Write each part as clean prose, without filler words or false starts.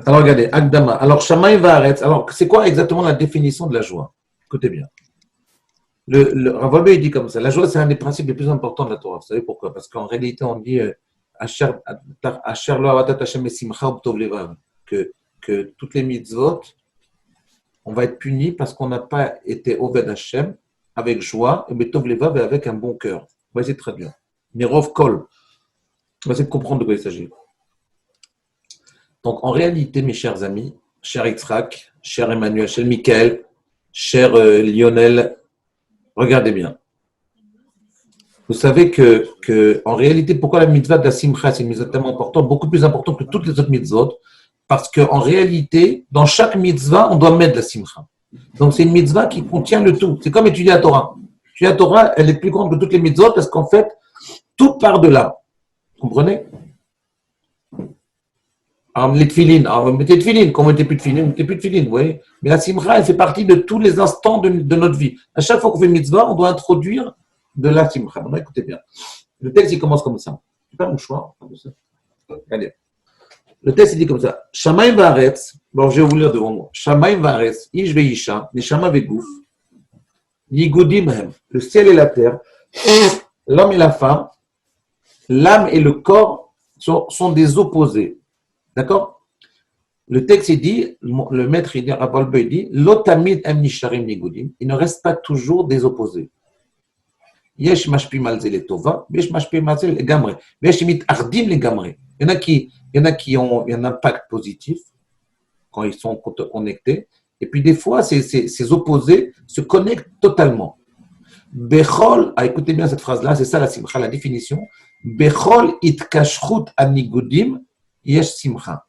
Alors, regardez, Akdama. Alors, Shamaï Vaaretz. Alors, c'est quoi exactement la définition de la joie? Écoutez bien. Le Rav Wolbe, il dit comme ça. La joie, c'est un des principes les plus importants de la Torah. Vous savez pourquoi? Parce qu'en réalité, on dit Asher lo avatat Hashem esimcha ubtov levav, que toutes les mitzvot, on va être puni parce qu'on n'a pas été Oved Hashem avec joie, et betov levav et avec un bon cœur. On va essayer de traduire. Mirov kol. On va essayer de comprendre de quoi il s'agit. Donc, en réalité, mes chers amis, cher Yitzhak, cher Emmanuel, cher Michael, cher Lionel, regardez bien. Vous savez que en réalité, pourquoi la mitzvah de la simcha, c'est une mitzvah tellement importante, beaucoup plus importante que toutes les autres mitzvot, parce qu'en réalité, dans chaque mitzvah, on doit mettre de la simcha. Donc, c'est une mitzvah qui contient le tout. C'est comme étudier la Torah. Étudier la Torah, elle est plus grande que toutes les mitzvot, parce qu'en fait, tout part de là. Vous comprenez? Alors, les tefilines, alors, vous mettez tefilines, quand vous mettez plus de tefilines, vous mettez plus de tefilines, vous voyez. Mais la simcha, elle fait partie de tous les instants de notre vie. À chaque fois qu'on fait une mitzvah, on doit introduire de la simcha. Bon, écoutez bien. Le texte, il commence comme ça. C'est pas mon choix. Allez. Le texte, il dit comme ça. Shamaim va'aretz. Bon, je vais vous lire devant moi. Shamaim va'aretz, ish ve'isha, neshama ve'guf, yigudim hem. Le ciel et la terre, l'homme et la femme, l'âme et le corps sont des opposés. D'accord? Le texte, il dit, le maître, il dit, Rav Wolbe, il dit, Lotamid em nisharim nigudim. Il ne reste pas toujours des opposés. Yesh mashpi malze le tova, yesh mashpi malze le gamre, yesh mit ardim le gamre. Il y en a qui ont un impact positif quand ils sont connectés. Et puis des fois, ces opposés se connectent totalement. Bechol, écoutez bien cette phrase-là, c'est ça la simcha, la définition. Bechol itkashrut anigudim yesh simcha.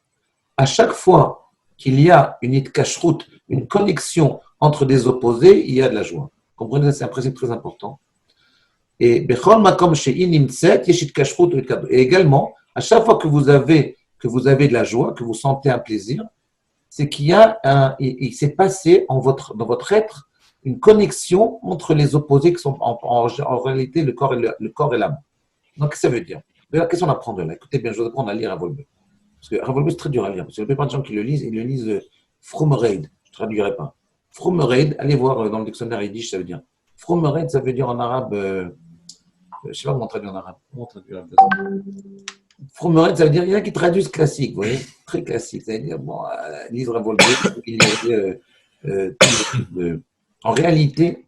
À chaque fois qu'il y a une itkashrut, une connexion entre des opposés, il y a de la joie. Comprenez, c'est un principe très important. Et également, à chaque fois que vous avez de la joie, que vous sentez un plaisir, c'est qu'il y a il s'est passé dans votre être une connexion entre les opposés qui sont en réalité le corps et l'âme. Donc, qu'est-ce que ça veut dire? Qu'est-ce qu'on apprend de là? Écoutez bien, je vais apprendre à lire Rav Wolbe. Parce que Rav Wolbe, c'est très dur à lire. Parce qu'il y a plein de gens qui le lisent, ils le lisent Frumreid. Je ne traduirai pas. Frumreid, allez voir dans le dictionnaire Yiddish, ça veut dire. Frumreid, ça veut dire en arabe. Je ne sais pas comment traduire en arabe. Comment traduire Frumreid, ça veut dire, il y en a qui traduisent classique, vous voyez, très classique. Ça veut dire, bon, lisent Rav Wolbe, en réalité,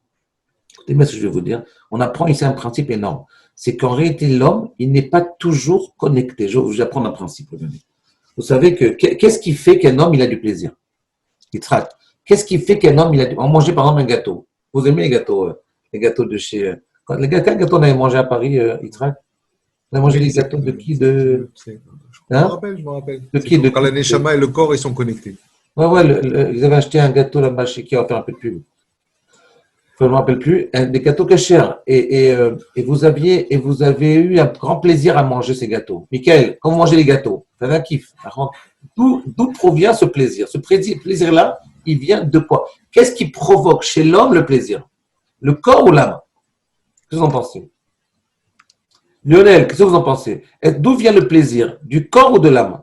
écoutez bien ce que je vais vous dire, on apprend ici un principe énorme. C'est qu'en réalité, l'homme, il n'est pas toujours connecté. Je vais apprendre un principe. Vous savez qu'est-ce qui fait qu'un homme, il a du plaisir? Il traque. Qu'est-ce qui fait qu'un homme, il a du... On mangeait par exemple un gâteau. Vous aimez les gâteaux de chez... Quel gâteau on avait mangé à Paris, Yitzhak? On a mangé les gâteaux de qui? Je me rappelle. De qui? Quand la neshama et le corps, ils sont connectés. Ouais, ils avaient acheté un gâteau là-bas chez qui? On va faire un peu de pub. Je ne me rappelle plus. Des gâteaux cachers. Et vous avez eu un grand plaisir à manger ces gâteaux. Michael, quand vous mangez les gâteaux, ça un kiff. D'où provient ce plaisir? Ce plaisir-là, il vient de quoi? Qu'est-ce qui provoque chez l'homme le plaisir? Le corps ou l'âme? Qu'est-ce que vous en pensez? Lionel, qu'est-ce que vous en pensez? D'où vient le plaisir? Du corps ou de l'âme?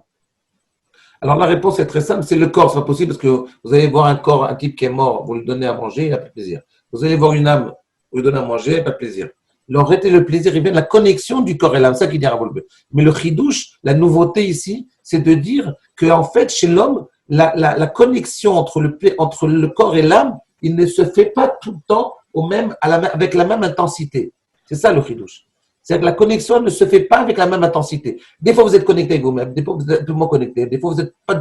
Alors la réponse est très simple, c'est le corps. Ce n'est pas possible parce que vous allez voir un type qui est mort, vous lui donnez à manger, il n'a pas de plaisir. Vous allez voir une âme, vous lui donnez à manger, il n'a pas de plaisir. En réalité, le plaisir, il vient de la connexion du corps et l'âme, c'est ça qui dit Rav Wolbe. Mais le chidouche, la nouveauté ici, c'est de dire qu'en fait, chez l'homme, la connexion entre le corps et l'âme, il ne se fait pas tout le temps avec la même intensité. C'est ça le chidouche. C'est-à-dire que la connexion ne se fait pas avec la même intensité. Des fois, vous êtes connecté avec vous-même, des fois, vous êtes tellement connecté, des fois, vous n'êtes pas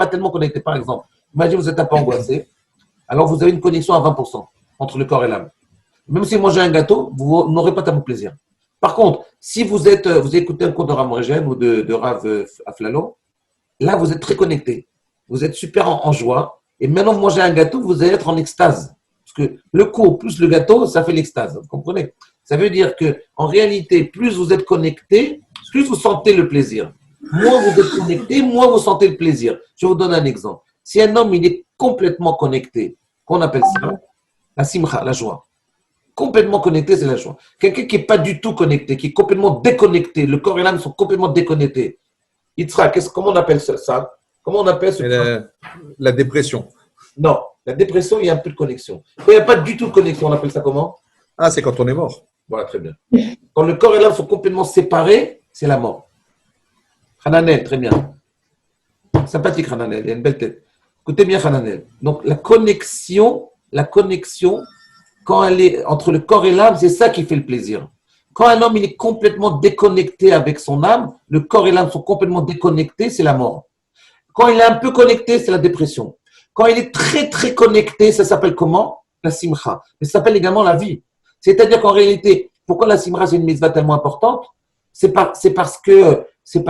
tellement connecté, par exemple. Imaginez, vous êtes un peu angoissé, alors vous avez une connexion à 20% entre le corps et l'âme. Même si vous mangez un gâteau, vous n'aurez pas tellement de plaisir. Par contre, si vous écoutez un cours de Rav Moregen ou de Rav Aflalo, là, vous êtes très connecté. Vous êtes super en joie. Et maintenant, vous mangez un gâteau, vous allez être en extase. Parce que le cours plus le gâteau, ça fait l'extase. Vous comprenez? Ça veut dire qu'en réalité, plus vous êtes connecté, plus vous sentez le plaisir. Moins vous êtes connecté, moins vous sentez le plaisir. Je vous donne un exemple. Si un homme il est complètement connecté, qu'on appelle ça la simcha, la joie. Complètement connecté, c'est la joie. Quelqu'un qui n'est pas du tout connecté, qui est complètement déconnecté, le corps et l'âme sont complètement déconnectés. Yitzhak, comment on appelle ça? Comment on appelle ce Et la dépression. Non, la dépression, il y a un peu de connexion. Quand il n'y a pas du tout de connexion, on appelle ça comment? Ah, c'est quand on est mort. Voilà, très bien. Quand le corps et l'âme sont complètement séparés, c'est la mort. Hananel, très bien. Sympathique, Hananel, il a une belle tête. Écoutez bien, Hananel. Donc, la connexion, quand elle est entre le corps et l'âme, c'est ça qui fait le plaisir. Quand un homme il est complètement déconnecté avec son âme, le corps et l'âme sont complètement déconnectés, c'est la mort. Quand il est un peu connecté, c'est la dépression. Quand il est très, très connecté, ça s'appelle comment? La simcha. Mais ça s'appelle également la vie. C'est-à-dire qu'en réalité, pourquoi la simcha, c'est une mitzvah tellement importante? C'est parce que c'est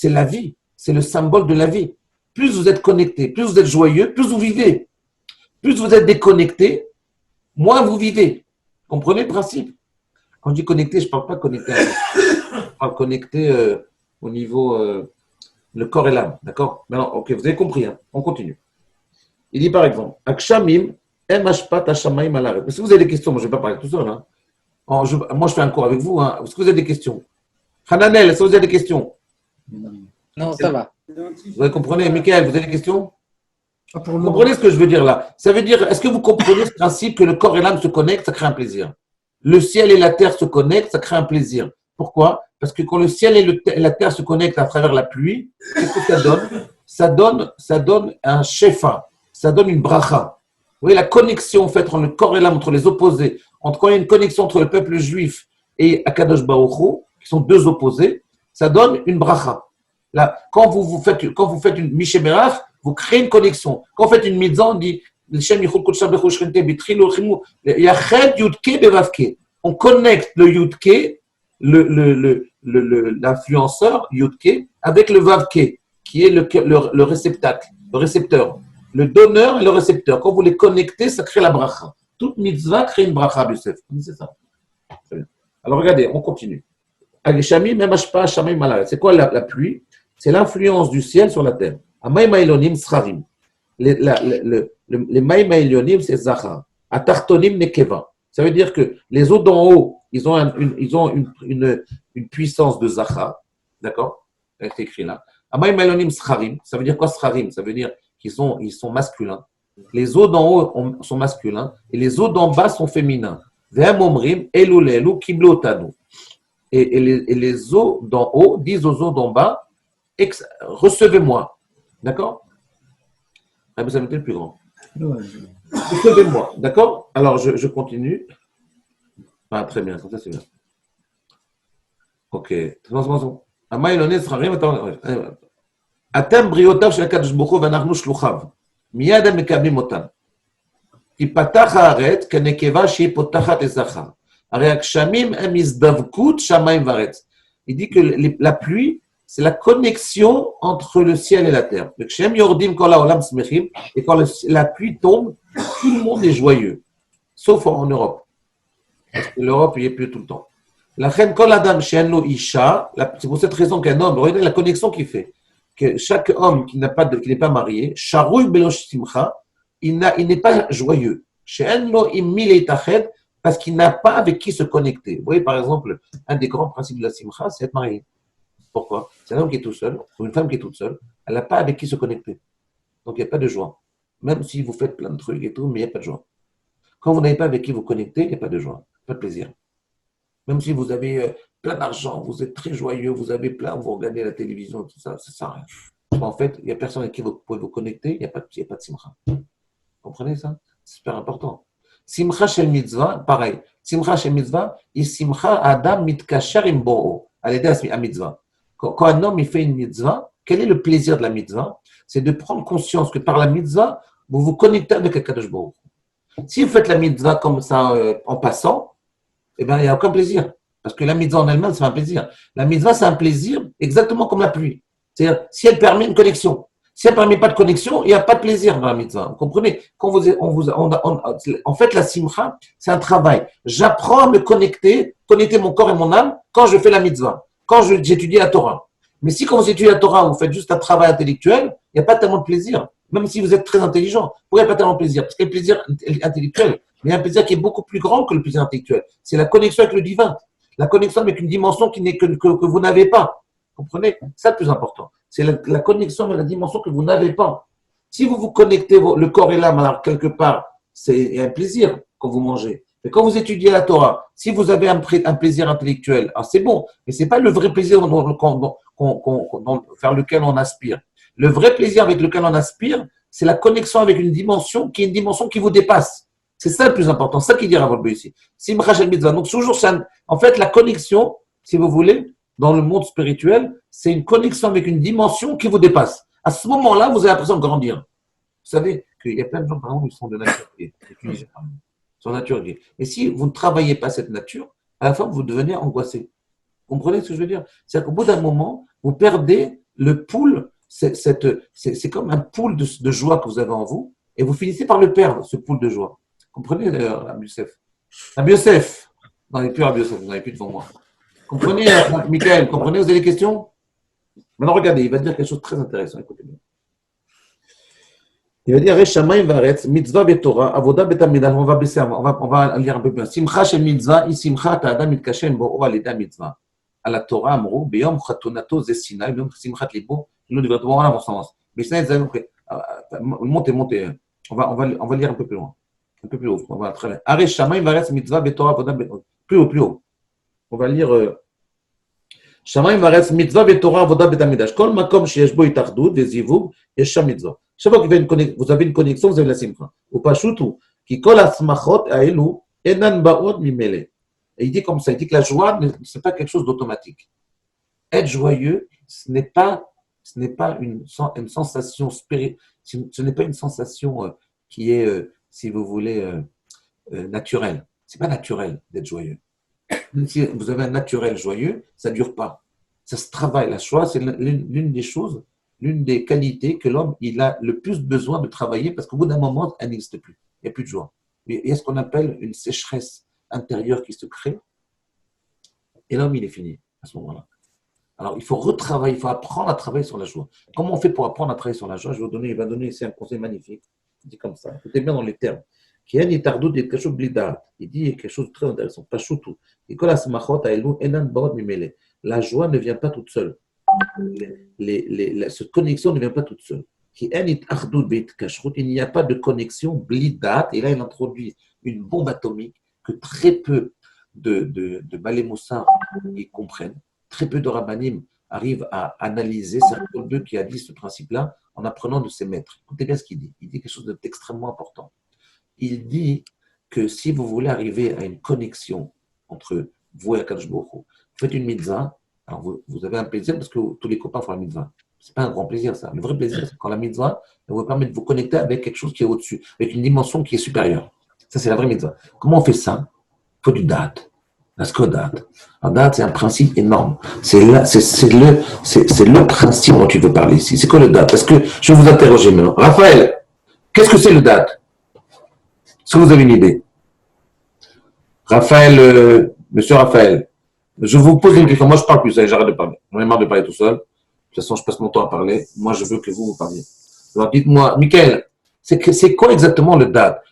la vie. C'est le symbole de la vie. Plus vous êtes connecté, plus vous êtes joyeux, plus vous vivez. Plus vous êtes déconnecté, moins vous vivez. Comprenez le principe? Quand je dis connecté, je ne parle pas connecté. Je parle connecté au niveau le corps et l'âme. D'accord? Maintenant, ok, vous avez compris. Hein? On continue. Il dit par exemple, Akshamim, Emashpat Hashamaim Alaret. Si vous avez des questions, moi je ne vais pas parler tout seul. Hein? Moi je fais un cours avec vous. Hein? Est-ce que vous avez des questions? Hananel, est-ce que vous avez des questions? Non, ça va. Vous comprenez? Michael, vous avez des questions? Vous comprenez ce que je veux dire là? Ça veut dire, est-ce que vous comprenez ce principe que le corps et l'âme se connectent, ça crée un plaisir? Le ciel et la terre se connectent, ça crée un plaisir. Pourquoi? Parce que quand le ciel et la terre se connectent à travers la pluie, qu'est-ce que ça donne? Ça donne un shefa, ça donne une bracha. Vous voyez la connexion faite entre le corps et l'âme, entre les opposés, quand il y a une connexion entre le peuple juif et Akadosh Baruch Hu, qui sont deux opposés, ça donne une bracha. Là, quand vous faites une Mishémerach, vous créez une connexion. Quand vous faites une mitzvah, on dit on connecte le Yudke, l'influenceur Yudke, avec le Vavke, qui est le réceptacle, le récepteur. Le donneur et le récepteur. Quand vous les connectez, ça crée la bracha. Toute mitzvah crée une bracha, Youssef. C'est ça. Alors regardez, on continue. C'est quoi la pluie? C'est l'influence du ciel sur la terre. Les maïm elionim, c'est zachar. Atartonim nekeva. Ça veut dire que les eaux d'en haut, ils ont une puissance de zachar. D'accord? C'est écrit là. Amaïm elionim scharim. Ça veut dire quoi scharim? Ça veut dire qu'ils sont masculins. Les eaux d'en haut sont masculins et les eaux d'en bas sont féminins. Ve'am omrim elu le'elu kiblo otanu. Et les eaux d'en haut disent aux eaux d'en bas, recevez-moi. D'accord? Ah, mais ça m'était le plus grand. Recevez-moi. D'accord? Alors, je continue. Ah, très bien, ça c'est bien. Ok. Atem briotav shel HaKadosh Baruch Hu ve'anachnu shluchav. Miyad הם מקבלים אותם. תיפתח הארץ כנקבה שהיא פותחת לזכר. הרי הגשמים הם הזדבקות שמיים וארץ. Il dit que la pluie, c'est la connexion entre le ciel et la terre. וכשהם יורדים כל העולם שמחים, et quand la pluie tombe, tout le monde est joyeux. Sauf en Europe. Parce que l'Europe, il y a plus tout le temps. לכן כל אדם שאין לו אישה, c'est pour cette raison qu'un homme, regardez la connexion qu'il fait. Que chaque homme qui n'est pas marié, sharouy belosh simcha, il n'est pas joyeux. Parce qu'il n'a pas avec qui se connecter. Vous voyez, par exemple, un des grands principes de la simcha, c'est être marié. Pourquoi? C'est un homme qui est tout seul, ou une femme qui est toute seule, elle n'a pas avec qui se connecter. Donc, il n'y a pas de joie. Même si vous faites plein de trucs et tout, mais il n'y a pas de joie. Quand vous n'avez pas avec qui vous connecter, il n'y a pas de joie, pas de plaisir. Même si vous avez plein d'argent, vous êtes très joyeux, vous avez plein, vous regardez la télévision, tout ça, ça sert à rien. En fait, il n'y a personne avec qui vous pouvez vous connecter, il n'y a pas de simcha. Vous comprenez ça? C'est super important. Simcha shel mitzvah, pareil. Simcha shel mitzvah, et simcha adam mitkasher im boro, à l'aider à mitzvah. Quand un homme il fait une mitzvah, quel est le plaisir de la mitzvah? C'est de prendre conscience que par la mitzvah, vous vous connectez avec HaKadosh Baruch Hu. Si vous faites la mitzvah comme ça en passant, eh bien, il n'y a aucun plaisir. Parce que la mitzvah en elle-même, c'est un plaisir. La mitzvah, c'est un plaisir exactement comme la pluie. C'est-à-dire, si elle permet une connexion. Si elle ne permet pas de connexion, il n'y a pas de plaisir dans la mitzvah. Vous comprenez? En fait, la simcha, c'est un travail. J'apprends à me connecter mon corps et mon âme quand je fais la mitzvah, quand j'étudie la Torah. Mais si quand vous étudiez la Torah, vous faites juste un travail intellectuel, il n'y a pas tellement de plaisir. Même si vous êtes très intelligent, vous n'avez pas tellement de plaisir. Parce qu'il y a le plaisir intellectuel, mais il y a un plaisir qui est beaucoup plus grand que le plaisir intellectuel. C'est la connexion avec le divin. La connexion avec une dimension que vous n'avez pas. Comprenez? C'est ça le plus important. C'est la connexion avec la dimension que vous n'avez pas. Si vous vous connectez, le corps et l'âme, alors quelque part, c'est un plaisir quand vous mangez. Mais quand vous étudiez la Torah, si vous avez un plaisir intellectuel, alors c'est bon, mais c'est pas le vrai plaisir vers lequel on aspire. Le vrai plaisir avec lequel on aspire, c'est la connexion avec une dimension qui est une dimension qui vous dépasse. C'est ça le plus important, c'est ça qui dit Rav Wolbe ici. Simcha Shel Mitzvah. Donc toujours, en fait, la connexion, si vous voulez, dans le monde spirituel, c'est une connexion avec une dimension qui vous dépasse. À ce moment-là, vous avez l'impression de grandir. Vous savez qu'il y a plein de gens, par exemple, qui sont de nature gay, sont nature gay. Et si vous ne travaillez pas cette nature, à la fin, vous devenez angoissé. Vous comprenez ce que je veux dire? C'est-à-dire qu'au bout d'un moment, vous perdez le pool, c'est comme un pool de joie que vous avez en vous, et vous finissez par le perdre, ce pool de joie. Comprenez d'ailleurs, Rabbi Yosef? Rabbi Yosef, non, il n'est plus Rabbi Yosef, vous n'avez plus devant moi. Comprenez, Michael, comprenez, vous avez des questions? Maintenant, regardez, il va dire quelque chose de très intéressant, écoutez bien. Il va dire, Shamayim varetz, mitzvah betorah, avoda betamidah, on va baisser, on va lire un peu plus. Simcha shel mitzvah, simcha ta'adam mitkashem bo'o alida mitzvah. À la Torah, amrou, beyom chatonato zesina, beyom simchat libo, nous devons voir la sens. Mais ça, montez, on va lire un peu plus loin. Un peu plus haut, on va très bien. Arrêt Shamayim varetz, mitzvah betorah, avoda betamidah. Plus haut. On va lire Shamayim varetz, mitzvah betorah, avoda betamidah. Kol makom sheyesh bo itachdut vezivug, yesh sham mitzvah. Chaque fois que vous avez une connexion, vous avez la simcha. Ou pas choutou, qui colle à smachot à elou, enan baot mimele. Et il dit comme ça, il dit que la joie, ce n'est pas quelque chose d'automatique. Être joyeux, ce n'est pas une sensation spirituelle, ce n'est pas une sensation qui est, si vous voulez, naturelle. Ce n'est pas naturel d'être joyeux. Même si vous avez un naturel joyeux, ça ne dure pas. Ça se travaille. La joie, c'est l'une des choses, l'une des qualités que l'homme il a le plus besoin de travailler parce qu'au bout d'un moment, elle n'existe plus. Il n'y a plus de joie. Il y a ce qu'on appelle une sécheresse intérieure qui se crée et l'homme, il est fini à ce moment-là. Alors, il faut retravailler, il faut apprendre à travailler sur la joie. Comment on fait pour apprendre à travailler sur la joie? Il va donner ici un conseil magnifique. Il dit comme ça, écoutez bien dans les termes. Il dit quelque chose de très intéressant. Pas choutou. La joie ne vient pas toute seule. Cette connexion ne vient pas toute seule. Il n'y a pas de connexion blidat. Et là, il introduit une bombe atomique que très peu de Balé Moussard comprennent. Très peu de Rabbanim arrivent à analyser. C'est Paul II qui a dit ce principe-là en apprenant de ses maîtres. Écoutez bien ce qu'il dit. Il dit quelque chose d'extrêmement important. Il dit que si vous voulez arriver à une connexion entre vous et Akadosh Baruch Hu, vous faites une mitzvah. Alors, vous avez un plaisir parce que tous les copains font la mitzvah. Ce n'est pas un grand plaisir, ça. Le vrai plaisir, c'est quand la mitzvah vous permet de vous connecter avec quelque chose qui est au-dessus, avec une dimension qui est supérieure. Ça, c'est la vraie mitzvah. Comment on fait ça? Il faut du date. Parce que date. La date, c'est un principe énorme. C'est le principe dont tu veux parler ici. C'est quoi le date? Parce que je vais vous interroger maintenant. Raphaël, qu'est-ce que c'est le date? Est-ce que vous avez une idée? Raphaël, monsieur Raphaël. Je vous pose une question. Moi, je ne parle plus, j'arrête de parler. J'en ai marre de parler tout seul. De toute façon, je passe mon temps à parler. Moi, je veux que vous parliez. Alors, dites-moi, Michael, c'est quoi exactement le date?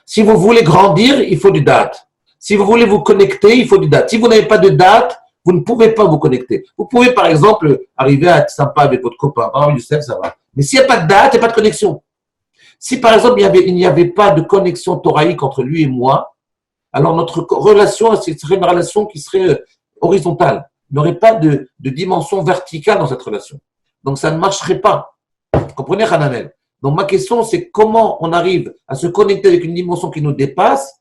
Si vous voulez grandir, il faut du date. Si vous voulez vous connecter, il faut du date. Si vous n'avez pas de date, vous ne pouvez pas vous connecter. Vous pouvez, par exemple, arriver à être sympa avec votre copain. Par exemple, Youssef, ça va. Mais s'il n'y a pas de date, il n'y a pas de connexion. Si, par exemple, il n'y avait pas de connexion thoraïque entre lui et moi, alors notre relation, ce serait une relation qui serait horizontale. Il n'y aurait pas de dimension verticale dans cette relation. Donc, ça ne marcherait pas. Vous comprenez, Hananel? Donc, ma question, c'est comment on arrive à se connecter avec une dimension qui nous dépasse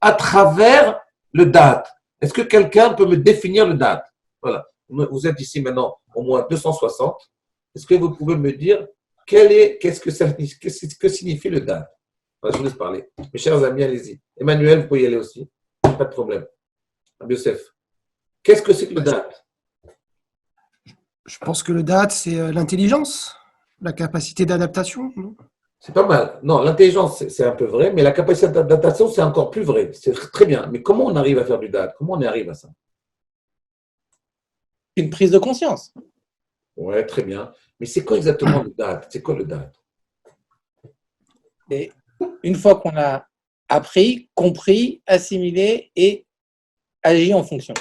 à travers le date. Est-ce que quelqu'un peut me définir le date? Voilà. Vous êtes ici maintenant au moins 260. Est-ce que vous pouvez me dire que signifie le date? Voilà, je vous laisse parler. Mes chers amis, allez-y. Emmanuel, vous pouvez y aller aussi. Pas de problème. Rabbi Yosef. Qu'est-ce que c'est que le date? Je pense que le date, c'est l'intelligence, la capacité d'adaptation. C'est pas mal. Non, l'intelligence, c'est un peu vrai, mais la capacité d'adaptation, c'est encore plus vrai. C'est très bien. Mais comment on arrive à faire du date? Comment on arrive à ça? Une prise de conscience. Ouais, très bien. Mais c'est quoi exactement le date? C'est quoi le date? Et une fois qu'on a appris, compris, assimilé et agi en fonction.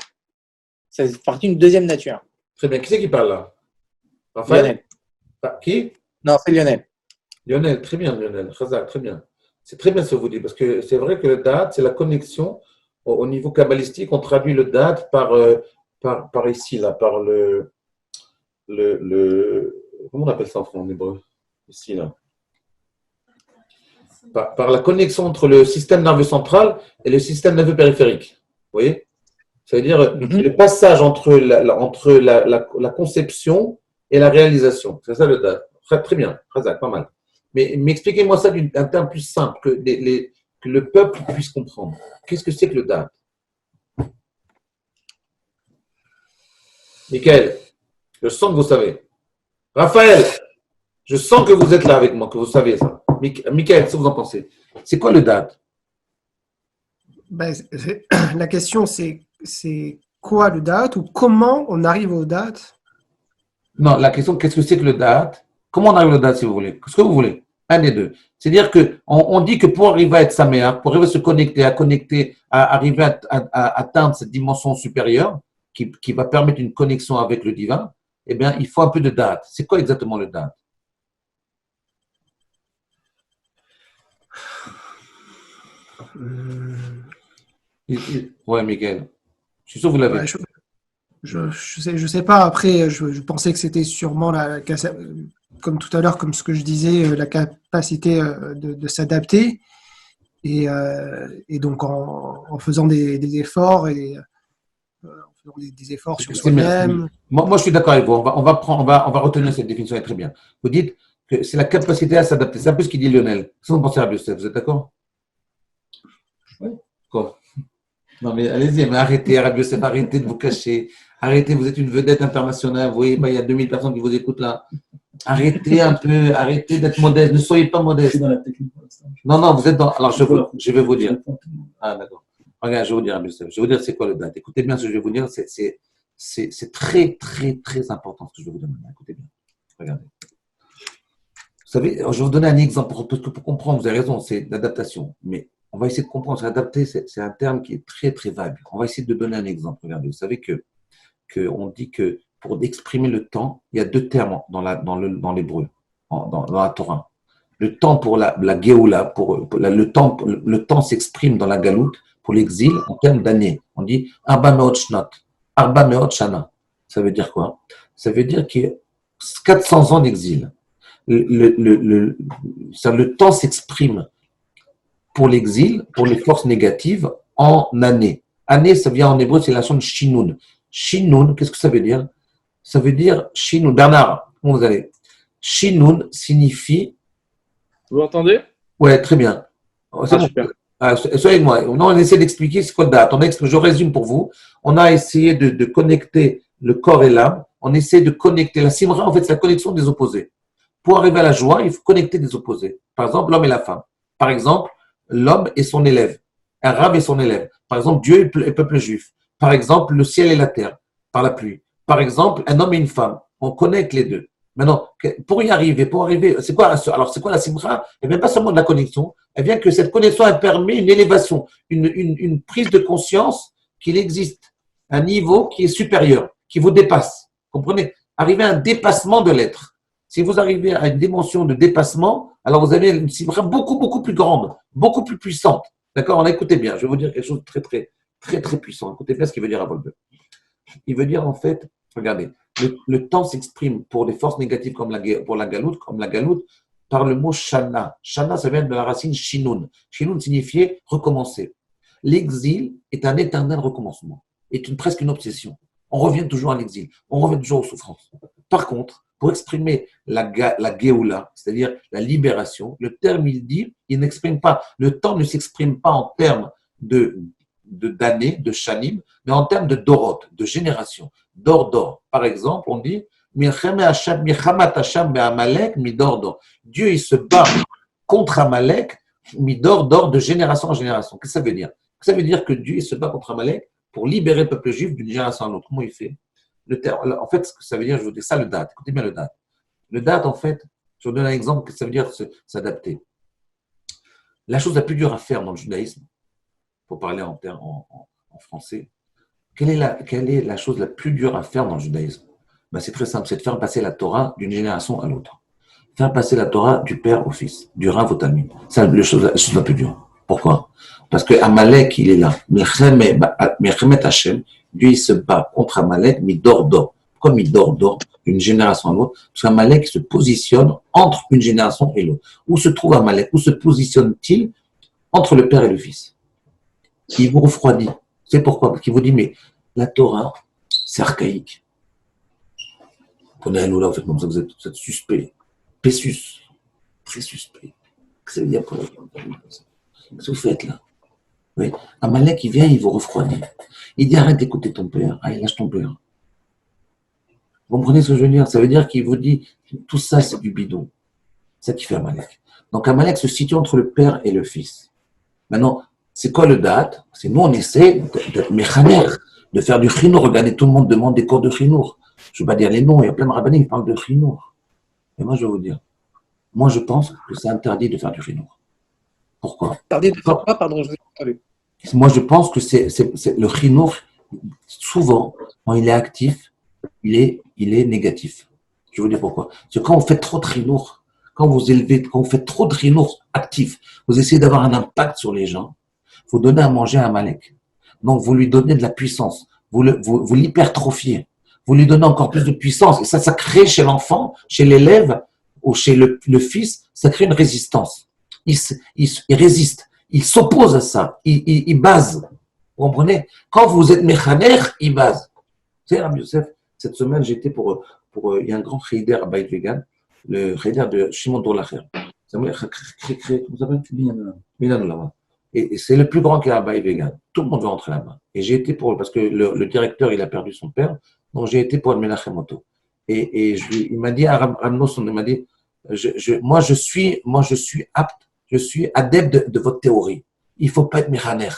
Ça fait partie d'une deuxième nature. Très bien. Qui c'est qui parle là? Raphaël? Lionel. Qui? Non, c'est Lionel. Lionel, très bien, Lionel. Khazak, très bien. C'est très bien ce que vous dites, parce que c'est vrai que le date, c'est la connexion au niveau kabbalistique. On traduit le date par ici, là, par comment on appelle ça en hébreu? Ici, là. Par la connexion entre le système nerveux central et le système nerveux périphérique. Vous voyez? Ça veut dire le passage entre la conception et la réalisation. C'est ça le date. Très, très bien, Khazak, pas mal. Mais expliquez-moi ça d'un terme plus simple, que le peuple puisse comprendre. Qu'est-ce que c'est que le date? Michael, je sens que vous savez. Raphaël, je sens que vous êtes là avec moi, que vous savez ça. Michael, qu'est-ce que vous en pensez? C'est quoi le date? Ben, la question, c'est quoi le date ou comment on arrive au dates? Non, la question, qu'est-ce que c'est que le date? Comment on arrive au date, si vous voulez? Ce que vous voulez. Un des deux. C'est-à-dire qu'on dit que pour arriver à être saméach, pour arriver à se connecter, à arriver à atteindre cette dimension supérieure qui va permettre une connexion avec le divin, eh bien, il faut un peu de date. C'est quoi exactement le date? Ouais, Miguel. Je suis sûr que vous l'avez. Ouais, je sais pas. Après, je pensais que c'était sûrement comme tout à l'heure, comme ce que je disais, la capacité de s'adapter et donc en faisant des efforts en faisant des efforts sur soi-même. Moi, je suis d'accord avec vous. On va retenir cette définition, elle est très bien. Vous dites que c'est la capacité à s'adapter. C'est un peu ce qu'il dit Lionel. Si vous pensez à Youssef, vous êtes d'accord? Oui. Quoi? Non, mais allez-y, mais arrêtez, Rabbi Youssef, arrêtez de vous cacher. Arrêtez, vous êtes une vedette internationale. Vous voyez, il y a 2000 personnes qui vous écoutent là. Arrêtez un peu, arrêtez d'être modeste. Ne soyez pas modeste. Je suis dans la technique pour l'instant. Non, vous êtes dans. Alors, je vais vous dire. Ah, d'accord. Regarde, je vais vous dire, Rabbi Youssef. Je vais vous dire c'est quoi le date. Écoutez bien ce que je vais vous dire. C'est très, très, très important ce que je vais vous dire maintenant. Écoutez bien. Regardez. Vous savez, je vais vous donner un exemple pour comprendre. Vous avez raison, c'est l'adaptation. Mais on va essayer de comprendre. S'adapter, c'est un terme qui est très, très vague. On va essayer de donner un exemple. Regardez, vous savez on dit que pour exprimer le temps, il y a deux termes dans l'hébreu, dans la Torah. Le temps pour la Géoula, le temps s'exprime dans la Galoute pour l'exil en termes d'années. On dit Arba Meot Shnat, Arba Meot Shana. Ça veut dire quoi? Ça veut dire qu'il y a 400 ans d'exil. Le temps s'exprime pour l'exil, pour les forces négatives, en années. Année, ça vient en hébreu, c'est la notion de Shinoun. Shinoun, qu'est-ce que ça veut dire? Ça veut dire Shinoun. Bernard, comment vous allez? Shinoun signifie. Vous m'entendez? Ouais, très bien. C'est bon. Super. Soyez avec moi. On essaie d'expliquer ce qu'on date. Je résume pour vous. On a essayé de connecter le corps et l'âme. On essaie de connecter. La simra, en fait, c'est la connexion des opposés. Pour arriver à la joie, il faut connecter des opposés. Par exemple, l'homme et la femme. Par exemple, l'homme et son élève. Un rabbin et son élève. Par exemple, Dieu et le peuple juif. Par exemple, le ciel et la terre, par la pluie. Par exemple, un homme et une femme. On connecte les deux. Maintenant, pour arriver, c'est quoi la simra? Elle vient pas seulement de la connexion, elle vient que cette connexion, elle permet une élévation, une prise de conscience qu'il existe un niveau qui est supérieur, qui vous dépasse. Comprenez? Arriver à un dépassement de l'être. Si vous arrivez à une dimension de dépassement, alors vous avez une simra beaucoup, beaucoup plus grande, beaucoup plus puissante. D'accord? Écoutez bien, je vais vous dire quelque chose de très, très, très, très puissant. Écoutez bien ce qu'il veut dire à Volbe. Il veut dire en fait, regardez, le temps s'exprime pour des forces négatives comme la galoute, par le mot shana. Shana, ça vient de la racine shinoun. Shinoun signifiait recommencer. L'exil est un éternel recommencement, est presque une obsession. On revient toujours à l'exil, on revient toujours aux souffrances. Par contre, pour exprimer la Géoula, c'est-à-dire la libération, le terme, il n'exprime pas, le temps ne s'exprime pas en termes d'années, de shanim, mais en termes de dorot, de génération, d'or. Par exemple, on dit Dieu, il se bat contre Amalek, d'or de génération en génération. Qu'est-ce que ça veut dire? Ça veut dire que Dieu il se bat contre Amalek pour libérer le peuple juif d'une génération à l'autre. Comment il fait? En fait, ce que ça veut dire, je vous dis ça, le date. Écoutez bien le date. Le date, en fait, je vous donne un exemple que ça veut dire s'adapter. La chose la plus dure à faire dans le judaïsme, pour parler en français, quelle est la chose la plus dure à faire dans le judaïsme? Ben, c'est très simple, c'est de faire passer la Torah d'une génération à l'autre. Faire passer la Torah du père au fils, du Rav au Talmid. C'est la chose la plus dure. Pourquoi? Parce que Amalek, il est là. Mechemet Hashem, lui, il se bat contre Amalek, mais il dort. Comme il dort d'une génération à l'autre, parce qu'Amalek se positionne entre une génération et l'autre. Où se trouve Amalek? Où se positionne-t-il entre le père et le fils? Il vous refroidit. C'est pourquoi? Parce qu'il vous dit, mais la Torah, c'est archaïque. Prenez un là, vous êtes suspect. Pessus. Très suspect. Qu'est-ce que ça veut dire pour la Qu'est-ce que vous faites là? Oui. Amalek, il vient, il vous refroidit. Il dit, arrête d'écouter ton père. Allez, lâche ton père. Vous comprenez ce que je veux dire? Ça veut dire qu'il vous dit, tout ça, c'est du bidon. C'est ça qui fait Amalek. Donc, Amalek se situe entre le père et le fils. Maintenant, c'est quoi le date? C'est nous, on essaie d'être méchaner, de faire du chinour. Regardez, tout le monde demande des cours de chinour. Je ne vais pas dire les noms, il y a plein de rabbinés qui parlent de chinour. Et moi, je vais vous dire, moi, je pense que c'est interdit de faire du chinour. Pourquoi? Interdit de faire quoi? Pardon, je vous ai entendu. Moi, je pense que c'est le chinour, souvent, quand il est actif, il est négatif. Je vais vous dire pourquoi. Parce que quand on fait trop de chinour, quand vous faites trop de chinour actif, vous essayez d'avoir un impact sur les gens, il faut donner à manger à Amalek. Donc, vous lui donnez de la puissance. Vous l'hypertrophiez. Vous lui donnez encore plus de puissance. Et ça crée chez l'enfant, chez l'élève ou chez le fils, ça crée une résistance. Il résiste. Il s'oppose à ça. Il base. Vous comprenez? Quand vous êtes méchaner, il base. Vous savez, Rabbi Yosef, cette semaine, j'étais pour il y a un grand cheder à Baït Vegan, le cheder de Shimon Dorlacher. Comment ça s'appelle? Milan. Et c'est le plus grand qui est à Baït Vegan. Tout le monde veut rentrer là-bas. Et j'ai été parce que le directeur, il a perdu son père. Donc, j'ai été pour le Menachem Otto. Et il m'a dit, Ramnos, il m'a dit, moi, je suis apte, je suis adepte de votre théorie. Il ne faut pas être méchaner.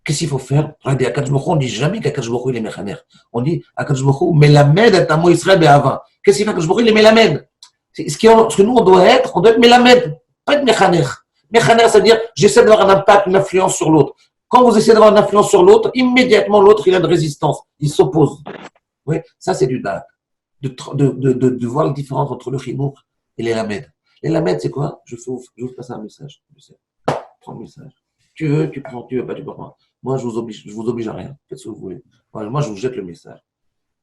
Qu'est-ce qu'il faut faire? Regardez, à Akadosh Baruch Hu, on ne dit jamais qu'Akadosh Baruch Hu, il est méchaner. On dit, Akadosh Baruch Hu, melamed et amo Israël be'ava. Qu'est-ce qu'il fait Akadosh Baruch Hu? Il est melamed. Ce que nous, on doit être melamed, pas être méchaner. Méchaner, c'est-à-dire, j'essaie d'avoir un impact, une influence sur l'autre. Quand vous essayez d'avoir une influence sur l'autre, immédiatement, l'autre, il a de résistance. Il s'oppose. Oui, ça c'est du date. De voir la différence entre le chinour et les lamed. Les lamed, c'est quoi? Je vous passe un message. Prends le message. Tu veux, tu prends, tu veux pas, tu prends. Moi, je vous oblige à rien. Faites ce que vous voulez. Moi, je vous jette le message.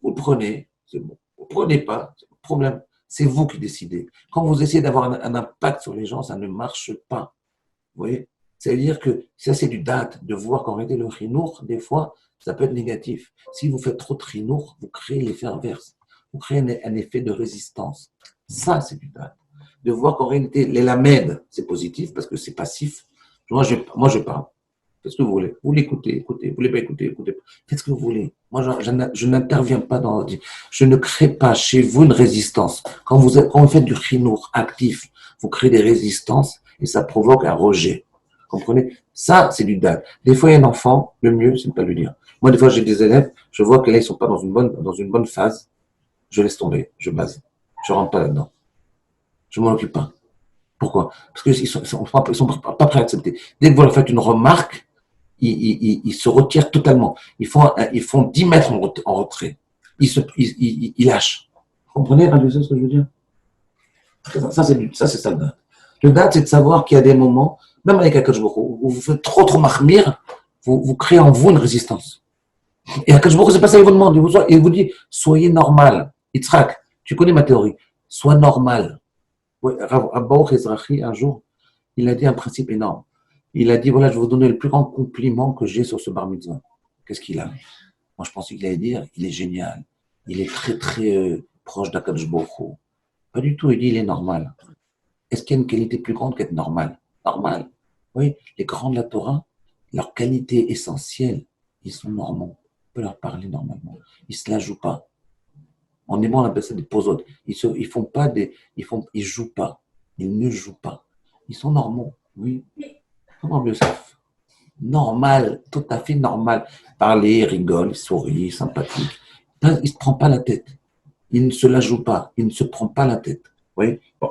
Vous le prenez, c'est bon. Vous ne prenez pas, c'est pas de problème. C'est vous qui décidez. Quand vous essayez d'avoir un impact sur les gens, ça ne marche pas. Vous voyez? C'est-à-dire que ça, c'est du date, de voir qu'en réalité, le chinour, des fois, ça peut être négatif. Si vous faites trop de chinour, vous créez l'effet inverse. Vous créez un effet de résistance. Ça, c'est du date. De voir qu'en réalité, les lamed, c'est positif parce que c'est passif. Moi, je parle. Faites ce que vous voulez. Vous l'écoutez, écoutez. Vous voulez pas écouter, écoutez pas. Faites ce que vous voulez. Moi, je n'interviens pas dans. Je ne crée pas chez vous une résistance. Quand vous faites du chinour actif, vous créez des résistances et ça provoque un rejet. Vous comprenez? Ça, c'est du date. Des fois, il y a un enfant, le mieux, c'est de ne pas lui dire. Moi, des fois, j'ai des élèves, je vois que là, ils sont pas dans une bonne phase. Je laisse tomber, je base. Je rentre pas là-dedans. Je m'en occupe pas. Pourquoi? Parce qu'ils sont pas prêts à accepter. Dès que vous leur faites une remarque, ils se retirent totalement. Ils font 10 mètres en retrait. Ils lâchent. Vous comprenez, Radio, ce que je veux dire? Ça, c'est ça le date. Le date, c'est de savoir qu'il y a des moments, même avec Akadosh Baruch Hu, où vous faites trop mahmir, vous créez en vous une résistance. Et Akadosh Baruch Hu, c'est pas ça, il vous demande. Il vous dit, soyez normal. Yitzhak, tu connais ma théorie. Sois normal. Baruch Ezrachi, un jour, il a dit un principe énorme. Il a dit, voilà, je vais vous donner le plus grand compliment que j'ai sur ce bar mitzvah. Qu'est-ce qu'il a? Moi, je pensais qu'il allait dire, il est génial. Il est très, très proche d'Akadosh Baruch Hu. Pas du tout, il dit, il est normal. Est-ce qu'il y a une qualité plus grande qu'être normal? Normal. Oui, les grands de la Torah, leur qualité essentielle, ils sont normaux. On peut leur parler normalement. Ils ne se la jouent pas. En hébreu, on appelle ça des posotes. Ils jouent pas. Ils ne jouent pas. Ils sont normaux. Oui. Comment mieux ça? Normal, tout à fait normal. Parler, rigole, sourit, sympathique. Il ne se prend pas la tête. Il ne se la joue pas. Il ne se prend pas la tête. Oui. Bon.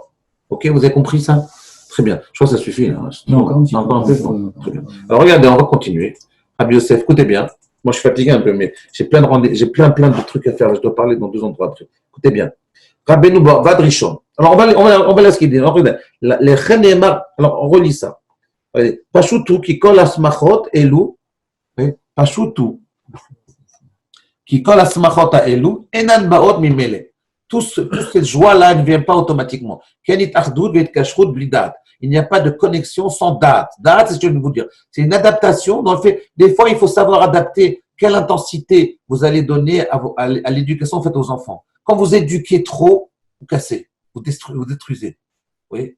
Ok, vous avez compris ça? Très bien. Je crois que ça suffit. Là. Non, encore un petit peu. Très bien. Alors regardez, on va continuer. Rabbi Yosef, écoutez bien. Moi, je suis fatigué un peu, mais j'ai plein de trucs à faire. Je dois parler dans 2 endroits après. Écoutez bien. Rabbeinu Vadrishon. Alors, on va lire ce qu'il dit. Alors, les Chenemar, alors, on relit ça. Pashutu qui colle à Smachot Elou. Pashutu qui colle à Smachot à Elou. Enan Baot Mimele. Toute cette joie-là ne vient pas automatiquement. Kenit Achdoud Vet Kashrut Blidat. Il n'y a pas de connexion sans date. Date, c'est ce que je veux vous dire. C'est une adaptation. Dans le fait, des fois, il faut savoir adapter quelle intensité vous allez donner à l'éducation faite aux enfants. Quand vous éduquez trop, vous cassez, vous détruisez. Vous voyez?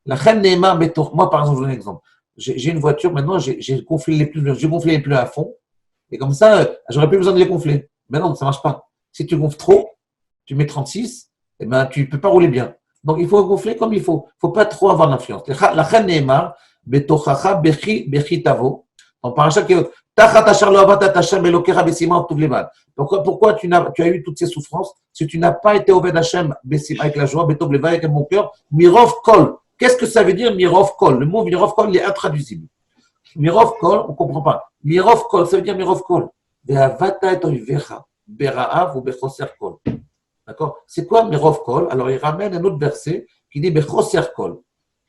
La reine Neymar, moi, par exemple, je vous donne un exemple. J'ai une voiture, maintenant, j'ai gonflé les pneus à fond. Et comme ça, j'aurais plus besoin de les gonfler. Mais non, ça marche pas. Si tu gonfles trop, tu mets 36, eh ben, tu peux pas rouler bien. Donc, il faut gonfler comme il faut. Il faut pas trop avoir d'influence. La reine Neymar, betochacha bechi tavo. En parachat qui pourquoi tu as eu toutes ces souffrances? Si tu n'as pas été Oved Hashem avec la joie, Betov Leva avec un bon cœur, Mirov Kol. Qu'est-ce que ça veut dire Mirov Kol? Le mot Mirov Kol, il est intraduisible. Mirov Kol, on ne comprend pas. Mirov Kol, ça veut dire Mirov Kol. Ve'avata et oivecha, bera'av ou bechoser kol. D'accord? C'est quoi Mirov Kol? Alors il ramène un autre verset qui dit bechoser kol.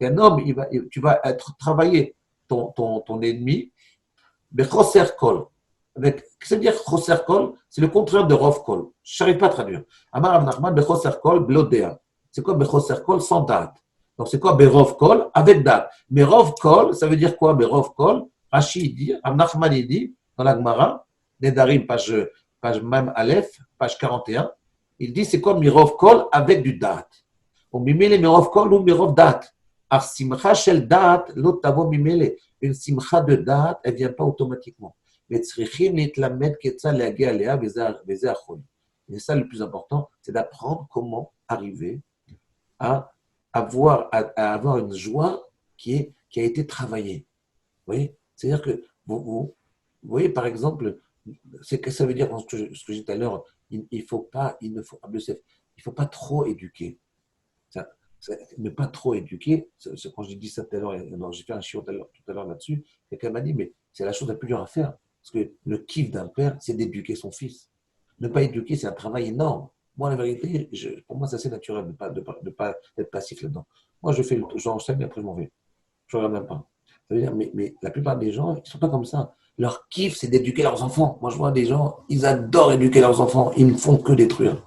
Un homme, tu vas travailler ton ennemi. Bechoser kol. Qu'est-ce que ça veut dire choser kol? C'est le contraire de rov kol. Je n'arrive pas à traduire. Amar Rav Nachman, bechoser kol, blodea. C'est quoi bechoser kol? Sans date. Donc c'est quoi berov kol? Avec date. Berov kol, ça veut dire quoi berov kol? Rashi dit, Rav Nachman il dit, dans la Gemara, Nedarim, page même Aleph, page 41, il dit c'est quoi mirov kol? Avec du date. On mimele mirov kol ou mirov date. Ar simcha shel date, l'autre tavo mimele. Une simcha de date, elle ne vient pas automatiquement. Et ça, le plus important, c'est d'apprendre comment arriver à avoir une joie qui a été travaillée. Vous voyez? C'est-à-dire que vous voyez, par exemple, c'est que ça veut dire, ce que j'ai dit tout à l'heure, il ne faut pas trop éduquer. Ne pas trop éduquer, quand j'ai dit ça tout à l'heure, j'ai fait un chiot tout à l'heure là-dessus, quelqu'un m'a dit, mais c'est la chose la plus dure à faire. Parce que le kiff d'un père, c'est d'éduquer son fils. Ne pas éduquer, c'est un travail énorme. Moi, la vérité, pour moi, c'est assez naturel de pas être passif là-dedans. Moi, j'enseigne et après je m'en vais. Je ne regarde même pas. Ça veut dire, mais la plupart des gens, ils ne sont pas comme ça. Leur kiff, c'est d'éduquer leurs enfants. Moi, je vois des gens, ils adorent éduquer leurs enfants. Ils ne font que détruire.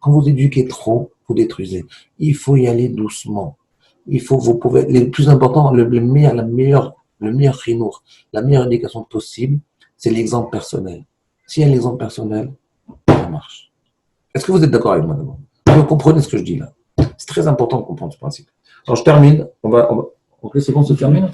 Quand vous éduquez trop, vous détruisez. Il faut y aller doucement. Le plus important, le meilleur chinour, la meilleure éducation possible, c'est l'exemple personnel. S'il y a l'exemple personnel, ça marche. Est-ce que vous êtes d'accord avec moi d'abord? Vous comprenez ce que je dis là? C'est très important de comprendre ce principe. Alors je termine. C'est bon, se termine.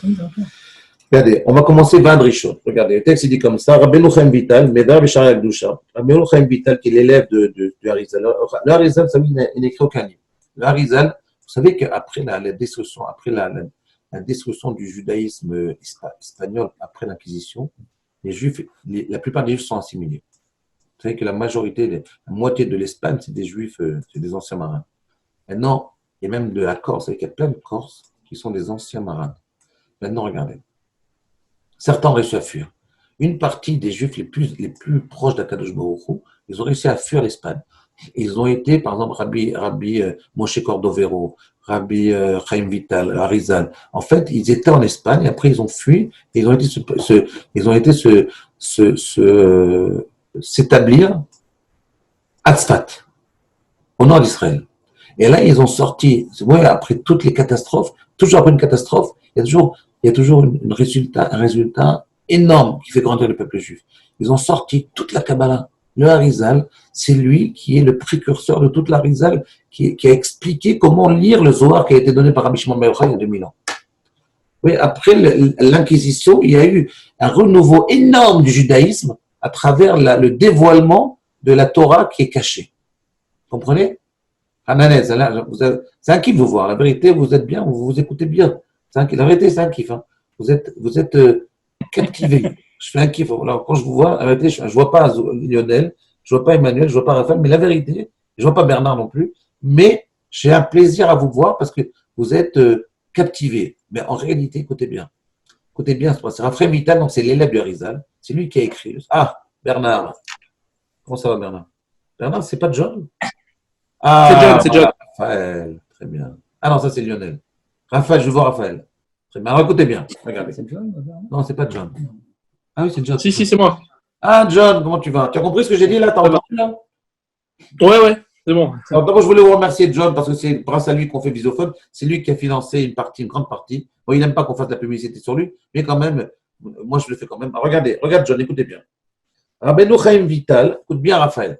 Regardez, on va commencer Vadrishon. Regardez, le texte il dit comme ça. Rabbeinu Chaim Vital, Medar B'Shari Akdusha. Rabbeinu Chaim Vital, qui est l'élève du Harizal. Le Harizal, vous savez, il écrit au Kanim. Le Harizal, vous savez qu'après la destruction du judaïsme espagnol, après l'Inquisition, la plupart des Juifs sont assimilés. Vous savez que la moitié de l'Espagne, c'est des Juifs, c'est des anciens marins. Maintenant, et même de la Corse, vous savez qu'il y a plein de Corses qui sont des anciens marins. Maintenant, regardez. Certains ont réussi à fuir. Une partie des Juifs les plus proches d'Akadosh Baruch Hu, ils ont réussi à fuir l'Espagne. Ils ont été, par exemple, Rabbi Moshe Cordovero, Rabbi Chaim Vital, Harizal. En fait, ils étaient en Espagne, et après ils ont fui, et ils ont été s'établir à Tzfat, au nord d'Israël. Et là, ils ont sorti, après toutes les catastrophes, toujours après une catastrophe, il y a toujours un résultat énorme qui fait grandir le peuple juif. Ils ont sorti toute la Kabbalah. Le Harizal, c'est lui qui est le précurseur de toute la Harizal, qui a expliqué comment lire le Zohar qui a été donné par Rabbi Shimon Bar Yochai il y a 2000 ans. Oui, après l'Inquisition, il y a eu un renouveau énorme du judaïsme à travers le dévoilement de la Torah qui est cachée. Vous comprenez? C'est un kiff de vous voir. La vérité, vous êtes bien, vous écoutez bien. La vérité, c'est un kiff. Hein. Vous êtes captivé. Je fais un kiff. Alors, quand je vous vois, la vérité, je ne vois pas Lionel, je ne vois pas Emmanuel, je ne vois pas Raphaël, mais la vérité, je ne vois pas Bernard non plus, mais j'ai un plaisir à vous voir parce que vous êtes captivé. Mais en réalité, écoutez bien. Écoutez bien, c'est Raphaël Vital, donc c'est l'élève du Harizal. C'est lui qui a écrit. Ah, Bernard. Comment ça va, Bernard? Bernard, c'est pas John? C'est John, c'est John. Raphaël, très bien. Ah non, ça c'est Lionel. Raphaël, je vois Raphaël. Très bien. Alors écoutez bien, regardez. C'est John, Non, c'est pas John. Ah oui, c'est John. Si, c'est moi. Ah, John, comment tu vas? Tu as compris ce que j'ai dit là? T'as Ça va. entendu là? Ouais, c'est bon. Alors, d'abord, je voulais vous remercier, John, parce que c'est grâce à lui qu'on fait Visophone. C'est lui qui a financé une grande partie. Bon, il n'aime pas qu'on fasse de la publicité sur lui, mais quand même, moi, je le fais quand même. Alors, regardez, regarde, John, écoutez bien. Rabbeinu Chaim Vital, écoute bien, Raphaël.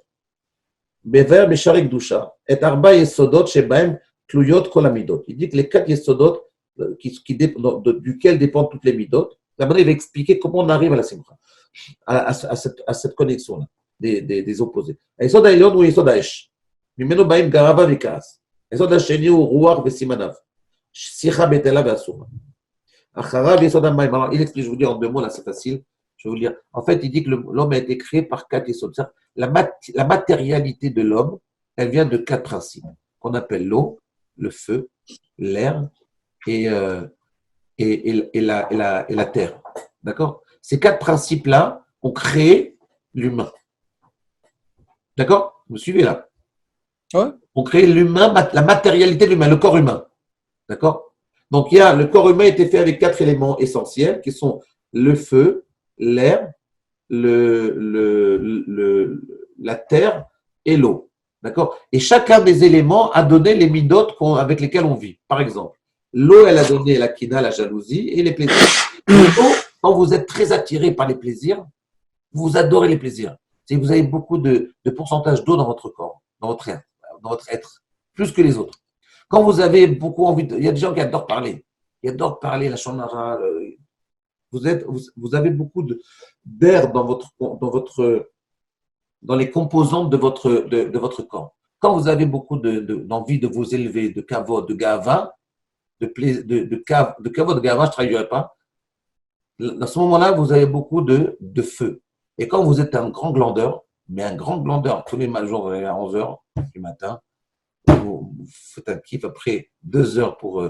Bever Mesharek Dusha, et Arba Yesodot Shebaem Tluyot Kolamidot. Il dit que les 4 Yesodot duquel dépendent toutes les midot, là-bas, il va expliquer comment on arrive à la simcha, à cette connexion-là, des opposés. Yesod Haïlon ou Yesod Haesh. ממנו באים גאווה וכעס. היסוד השני הוא רוח וסימניו. שיחה בטלה ואסורה. אחריו יסוד המים. Alors, il explique, je vous dis en 2 mots, là c'est facile. Je vais vous dire. En fait, il dit que l'homme a été créé par 4 yesod. La matérialité de l'homme, elle vient de 4 principes, qu'on appelle l'eau, le feu, l'air et la terre. D'accord? Ces 4 principes-là ont créé l'humain. D'accord? Vous me suivez là? Ouais. On crée l'humain, la matérialité de l'humain, le corps humain. D'accord? Donc, le corps humain a été fait avec 4 éléments essentiels qui sont le feu, l'air, la terre et l'eau. D'accord? Et chacun des éléments a donné les midotes avec lesquels on vit. Par exemple, l'eau, elle a donné la kina, la jalousie et les plaisirs. L'eau, quand vous êtes très attiré par les plaisirs, vous adorez les plaisirs. C'est que vous avez beaucoup de pourcentage d'eau dans votre corps, dans votre être, plus que les autres. Quand vous avez beaucoup envie il y a des gens qui adorent parler. Ils adorent parler, la shonara. Vous avez beaucoup d'air dans les composantes de votre corps. Quand vous avez beaucoup d'envie de vous élever, de kavod, de gava, de kavod, de gava, je ne traduirai pas. Dans ce moment-là, vous avez beaucoup de feu. Et quand vous êtes un grand glandeur, mais un grand glandeur, tous les jours à 11h du matin, vous faites un kiff après 2 heures pour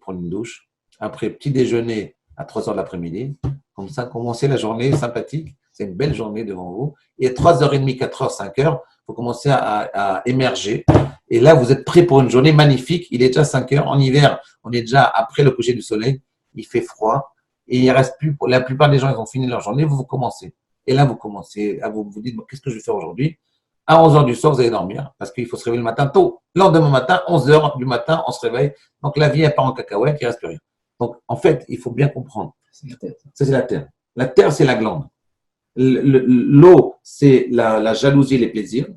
prendre une douche, après petit déjeuner à 3h de l'après-midi, comme ça, commencez la journée sympathique, c'est une belle journée devant vous, et à 3h30, 4h, 5h, vous commencez à émerger, et là, vous êtes prêt pour une journée magnifique, il est déjà 5h, en hiver, on est déjà après le coucher du soleil, il fait froid, et il reste plus, pour la plupart des gens, ils ont fini leur journée, vous commencez. Et là, vous commencez à vous dites, qu'est-ce que je vais faire aujourd'hui? À 11h du soir, vous allez dormir parce qu'il faut se réveiller le matin tôt. Le lendemain matin, 11h du matin, on se réveille. Donc, la vie, elle part en cacahuète, il ne reste plus rien. Donc, en fait, il faut bien comprendre. C'est la terre. Ça, c'est la terre. La terre, c'est la glande. L'eau, c'est la jalousie, les plaisirs.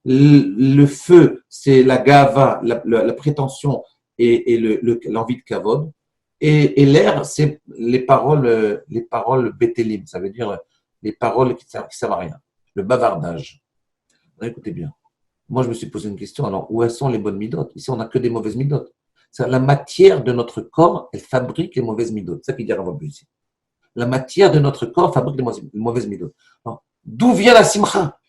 Le feu, c'est la gava, la prétention et l'envie de kavod. Et l'air, c'est les paroles bétélim. Ça veut dire les paroles qui ne servent à rien. Le bavardage. Écoutez bien. Moi, je me suis posé une question. Alors, où elles sont les bonnes midotes? Ici, on n'a que des mauvaises midotes. C'est la matière de notre corps, elle fabrique les mauvaises midotes. C'est ça qu'il dit à Rav ici. La matière de notre corps fabrique les mauvaises midotes. D'où vient la simcha?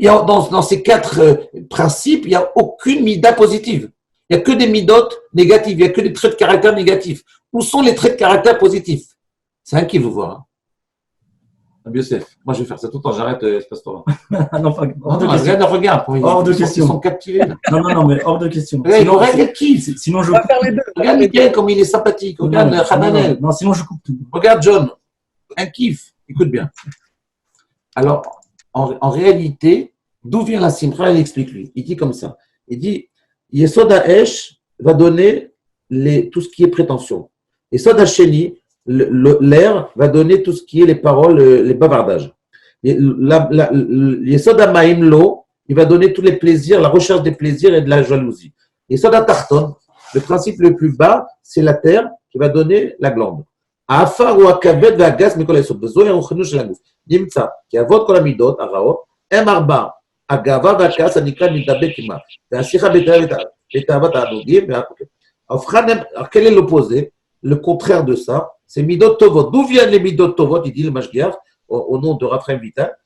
Dans ces 4 principes, il n'y a aucune mida positive. Il n'y a que des midotes négatives. Il n'y a que des traits de caractère négatifs. Où sont les traits de caractère positifs? C'est un qui veut voir. Hein. Youssef, moi je vais faire ça tout le temps, j'arrête espace temps. Non, pas hors de question. Regarde, Hors de question. Ils sont captivés. Là. Non, mais hors de question. Sinon, je On va faire les deux. Regarde Miguel comme il est sympathique. Regarde Hananel. Non, sinon je coupe tout. Regarde John. Un kiff. Écoute bien. Alors, en réalité, d'où vient la simcha? Il explique lui. Il dit comme ça. Il dit Yesod Haesh va donner tout ce qui est prétention. Yesod Hasheni, l'air va donner tout ce qui est les paroles, les bavardages. Yesod Hamaim, l'eau, il va donner tous les plaisirs, la recherche des plaisirs et de la jalousie. Yesod Hatarton, le principe le plus bas, c'est la terre qui va donner la glande. Afar ou akabed ve'agas mikol hayesod. Bezoy haruchenu shel haguf. Nimtza, ki avot kol hamidot, haraot, hem arba, agava ve'akas hanikra midabek ima, ve'ashicha beta'avat ha'anogim, alors, quel est l'opposé? Le contraire de ça, c'est midot tovot. D'où viennent les midot tovot? Il dit le Mashgiach, au nom de Raphaël Vital.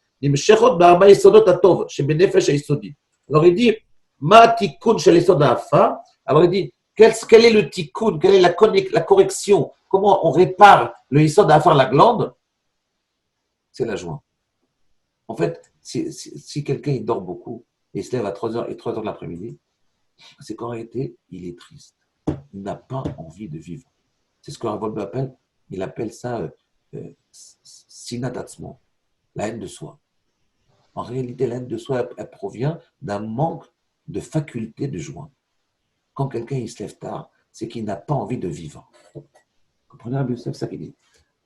Alors il dit, ma tikkun shel yesod ha'afa. Alors il dit, quel est le tikkun? Quelle est la correction? Comment on répare le yesod ha'afa, la glande? C'est la joie. En fait, si quelqu'un il dort beaucoup et il se lève à 3h et 3h de l'après-midi, c'est qu'en réalité, il est triste. Il n'a pas envie de vivre. C'est ce que Rav appelle, il appelle ça sinatatsmo, la haine de soi. En réalité, la haine de soi, elle provient d'un manque de faculté de joie. Quand quelqu'un il se lève tard, c'est qu'il n'a pas envie de vivre. Vous comprenez, Rabbi Youssef, ça qu'il dit.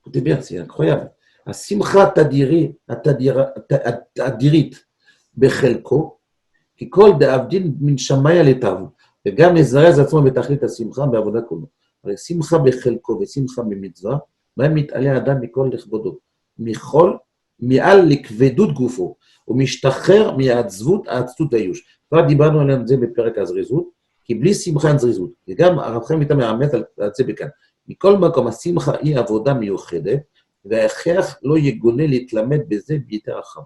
Écoutez bien, c'est incroyable. Simcha tadirit bechelko, כי כל דאבדין מן שמאי לטב, וגם לזרז עצמו בתכלית השמחה בעבודה כולו. הרי שמחה בחלקו ושמחה במצווה, בהם מתעלה האדם מכל לכבודו, מעל לכבדות גופו, ומשתחרר מהעצבות האיוש. כבר דיברנו על זה בפרק הזריזות, כי בלי שמחה אין זריזות, וגם הרב חיים איתה מאמץ על זה בכאן. מכל מקום השמחה היא עבודה מיוחדת, וההכרח לא יגונה להתלמד בזה ביתר החם.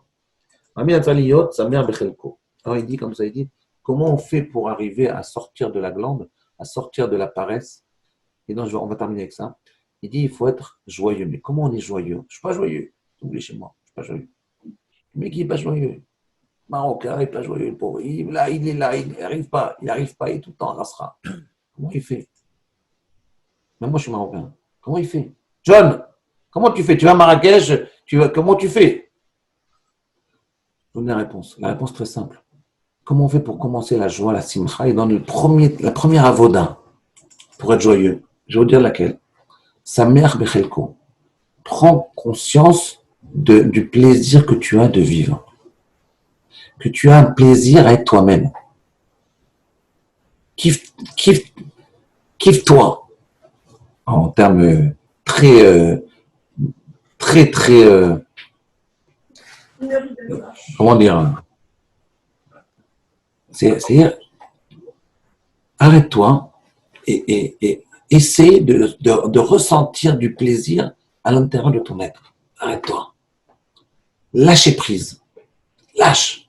מאמין צריך להיות שמח בחלקו. Alors il dit comme ça, il dit, comment on fait pour arriver à sortir de la glande, à sortir de la paresse? Et donc, on va terminer avec ça. Il dit, il faut être joyeux. Mais comment on est joyeux? Je ne suis pas joyeux. Oubliez chez moi, je ne suis pas joyeux. Le mec, il n'est pas joyeux. Marocain, il n'est pas joyeux, le pauvre. Il est là, il n'arrive pas, il est tout le temps, rassera. Comment il fait? Même moi, je suis marocain. Comment il fait? John, comment tu fais? Tu vas à Marrakech, comment tu fais? Je vous donne la réponse. La réponse très simple. Comment on fait pour commencer la joie, la simcha, et dans la première avoda, pour être joyeux? Je vais vous dire laquelle. Sa mère bechelko. Prends conscience du plaisir que tu as de vivre. Que tu as un plaisir à être toi-même. Kiffe-toi. En termes très comment dire? C'est-à-dire, arrête-toi et essaie de ressentir du plaisir à l'intérieur de ton être. Arrête-toi. Lâchez prise. Lâche.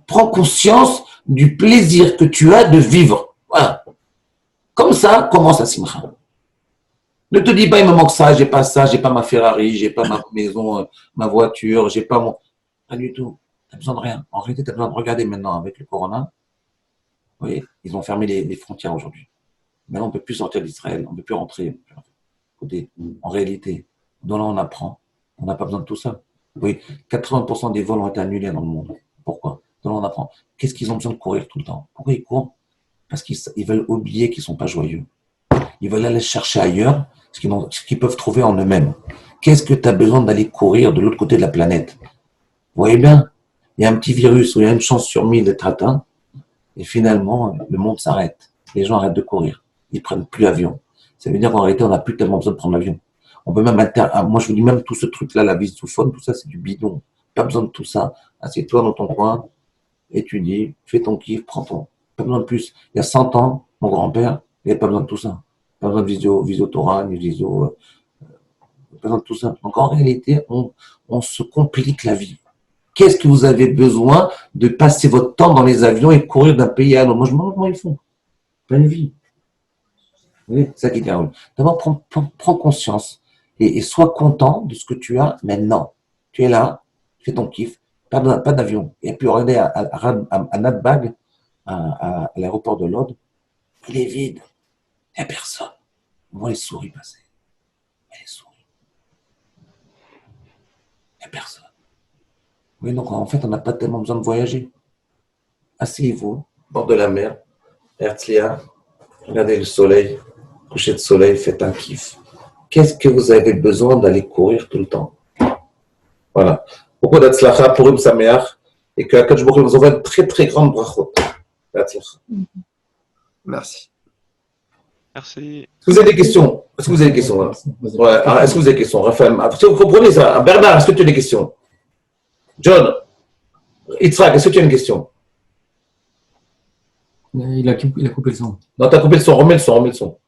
Prends conscience du plaisir que tu as de vivre. Voilà. Comme ça, commence la simcha. Ne te dis pas, il me manque ça, j'ai pas ma Ferrari, j'ai pas ma maison, ma voiture, j'ai pas mon... Pas du tout. Tu n'as besoin de rien. En réalité, tu as besoin de regarder maintenant avec le corona. Vous voyez, ils ont fermé les frontières aujourd'hui. Maintenant, on ne peut plus sortir d'Israël, on ne peut plus rentrer. Écoutez, en réalité, dans là, on apprend. On n'a pas besoin de tout ça. Vous voyez, 80% des vols ont été annulés dans le monde. Pourquoi? Dans là, on apprend. Qu'est-ce qu'ils ont besoin de courir tout le temps? Pourquoi ils courent? Parce qu'ils veulent oublier qu'ils ne sont pas joyeux. Ils veulent aller chercher ailleurs ce qu'ils peuvent trouver en eux-mêmes. Qu'est-ce que tu as besoin d'aller courir de l'autre côté de la planète? Vous voyez bien, il y a un petit virus où il y a une chance sur 1000 d'être atteint, et finalement, le monde s'arrête. Les gens arrêtent de courir. Ils ne prennent plus l'avion. Ça veut dire qu'en réalité, on n'a plus tellement besoin de prendre l'avion. On peut même moi, je vous dis même tout ce truc-là, la visophone, tout ça, c'est du bidon. Pas besoin de tout ça. Assieds-toi dans ton coin, étudie, fais ton kiff, pas besoin de plus. Il y a 100 ans, mon grand-père, il n'avait pas besoin de tout ça. Pas besoin de visio Torah, ni visio... pas besoin de tout ça. Donc, en réalité, on se complique la vie. Qu'est-ce que vous avez besoin de passer votre temps dans les avions et courir d'un pays à l'autre? Moi, je me demande comment ils font. Pleine vie. Vous voyez, c'est ça qui est terrible. D'abord, prends conscience et sois content de ce que tu as maintenant. Tu es là, fais ton kiff, pas d'avion. Et puis, regardez à Nadbag, à l'aéroport de Lod, il est vide. Il n'y a personne. On voit les souris passer. Il y a les souris. Il n'y a personne. Oui, donc en fait, on n'a pas tellement besoin de voyager. Asseyez-vous, bord de la mer, Herzliya, regardez le soleil, coucher de soleil, faites un kiff. Qu'est-ce que vous avez besoin d'aller courir tout le temps? Voilà. Beaucoup d'Atzlacha, Purim Sameach, et que Akadosh Baruch Hu vous envoie une très très grande brachot. D'Atzlacha. Merci. Merci. Est-ce que vous avez des questions? Est-ce que vous avez des questions? Ouais. Alors, est-ce que vous avez des questions, Raphaël? Est-ce que vous comprenez ça? Bernard, est-ce que tu as des questions? John, Yitzhak, est-ce que tu as une question? Il a coupé le son. Non, tu as coupé le son, remets le son.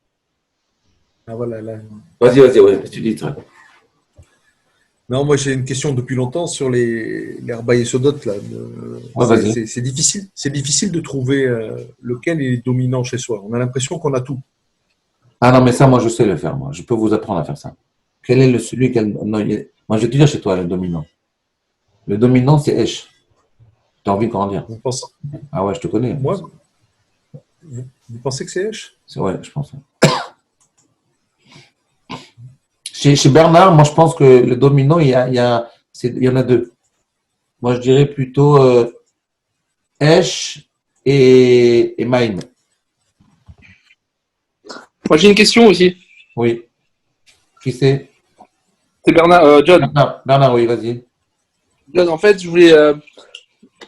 Ah voilà, là. Vas-y, ouais, qu'est-ce que tu dis, Yitzhak? Non, moi j'ai une question depuis longtemps sur les Arbaï Sodot là. Ouais, c'est difficile de trouver lequel est dominant chez soi. On a l'impression qu'on a tout. Ah non, mais ça, moi, je sais le faire, moi. Je peux vous apprendre à faire ça. Quel est celui qui a... Non, moi, je vais te dire chez toi, le dominant. Le dominant, c'est Esh. Tu as envie de grandir. Vous pensez, Ah ouais, je te connais. moi, vous pensez que c'est H? C'est ouais, je pense. Chez Bernard, moi, je pense que le dominant, il y en a deux. Moi, je dirais plutôt Esh et Maïm. Moi, j'ai une question aussi. Oui. Qui c'est? C'est Bernard, John. Bernard, oui, vas-y. John, en fait, je voulais,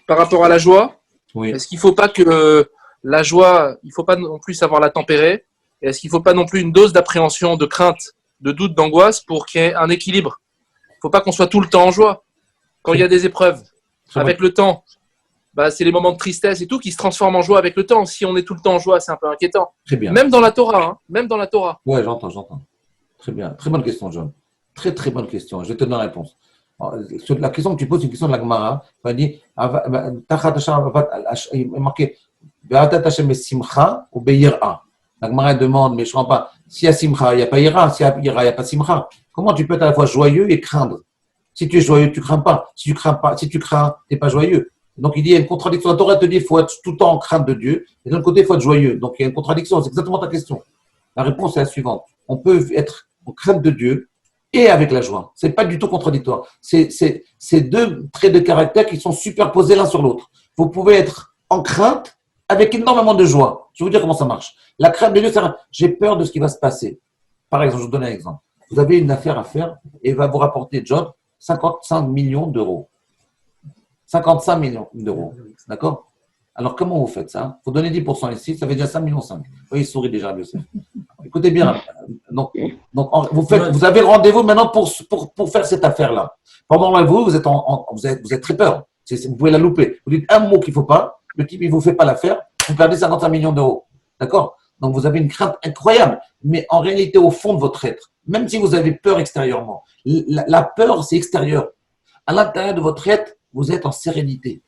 par rapport à la joie, Oui. est-ce qu'il ne faut pas que la joie, il ne faut pas non plus savoir la tempérer? Et est-ce qu'il ne faut pas non plus une dose d'appréhension, de crainte, de doute, d'angoisse pour qu'il y ait un équilibre? Il ne faut pas qu'on soit tout le temps en joie. Quand il y a des épreuves, avec le temps, bah, c'est les moments de tristesse et tout qui se transforment en joie avec le temps. Si on est tout le temps en joie, c'est un peu inquiétant. Très bien. Même dans la Torah, hein, même dans la Torah. Ouais, j'entends. Très bien. Très bonne question, John. Très, très bonne question. Je vais te donner la réponse. Alors, sur la question que tu poses, c'est une question de la Gemara. On dit, il est marqué, simcha ou be'yira. La Gemara demande, mais je ne comprends pas. S'il y a simcha, il n'y a pas ira. S'il y a ira, il n'y a pas simcha. Comment tu peux être à la fois joyeux et craindre? Si tu es joyeux, tu ne crains pas. Si tu crains pas, si tu crains, tu n'es pas joyeux. Donc il dit, il y a une contradiction. La Torah te dit, il faut être tout le temps en crainte de Dieu. Et d'un côté, il faut être joyeux. Donc il y a une contradiction. C'est exactement ta question. La réponse est la suivante. On peut être en crainte de Dieu et avec la joie. C'est pas du tout contradictoire. C'est deux traits de caractère qui sont superposés l'un sur l'autre. Vous pouvez être en crainte avec énormément de joie. Je vais vous dire comment ça marche. La crainte de Dieu, c'est j'ai peur de ce qui va se passer. Par exemple, je vous donne un exemple. Vous avez une affaire à faire et il va vous rapporter, Job, 55 millions d'euros. 55 millions d'euros. D'accord? Alors, comment vous faites ça? Il faut donner 10% ici, ça fait déjà 5,5 millions. Oui, il sourit déjà, Youssef. Écoutez bien. Donc vous avez rendez-vous maintenant pour faire cette affaire-là. Pendant le vous vous êtes très peur. Vous pouvez la louper. Vous dites un mot qu'il ne faut pas, le type, il ne vous fait pas l'affaire, vous perdez 55 millions d'euros. D'accord? Donc, vous avez une crainte incroyable. Mais en réalité, au fond de votre être, même si vous avez peur extérieurement, la peur, c'est extérieur. À l'intérieur de votre être, vous êtes en sérénité.